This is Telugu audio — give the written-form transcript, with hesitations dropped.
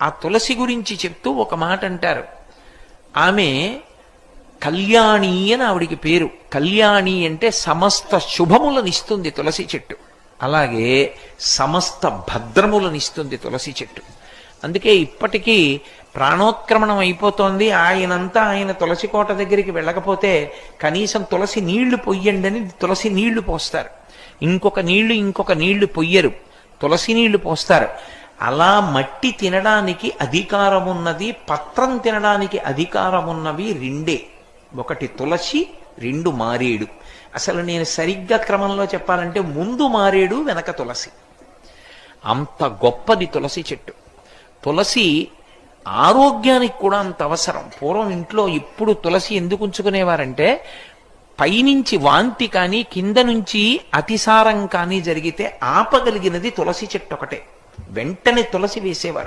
ఆ తులసి గురించి చెప్తూ ఒక మాట అంటారు. ఆమె కళ్యాణి అని ఆవిడికి పేరు. కళ్యాణి అంటే సమస్త శుభములనిస్తుంది తులసి చెట్టు. అలాగే సమస్త భద్రములనిస్తుంది తులసి చెట్టు. అందుకే ఇప్పటికీ ప్రాణోత్క్రమణం అయిపోతోంది, ఆయన తులసి కోట దగ్గరికి వెళ్ళకపోతే కనీసం తులసి నీళ్లు పొయ్యండి అని తులసి నీళ్లు పోస్తారు. ఇంకొక నీళ్లు పొయ్యరు, తులసి నీళ్లు పోస్తారు. అలా మట్టి తినడానికి అధికారం ఉన్నది, పత్రం తినడానికి అధికారం ఉన్నవి రెండే. ఒకటి తులసి, రెండు మారేడు. అసలు నేను సరిగ్గా క్రమంలో చెప్పాలంటే ముందు మారేడు, వెనక తులసి. అంత గొప్పది తులసి చెట్టు. తులసి ఆరోగ్యానికి కూడా అంత అవసరం. పూర్వం ఇంట్లో ఇప్పుడు తులసి ఎందుకు ఉంచుకునేవారంటే, పైనుంచి వాంతి కానీ కింద నుంచి అతిసారం కానీ జరిగితే ఆపగలిగినది తులసి చెట్టు ఒకటే. వెంటనే తులసి వేసేవారు.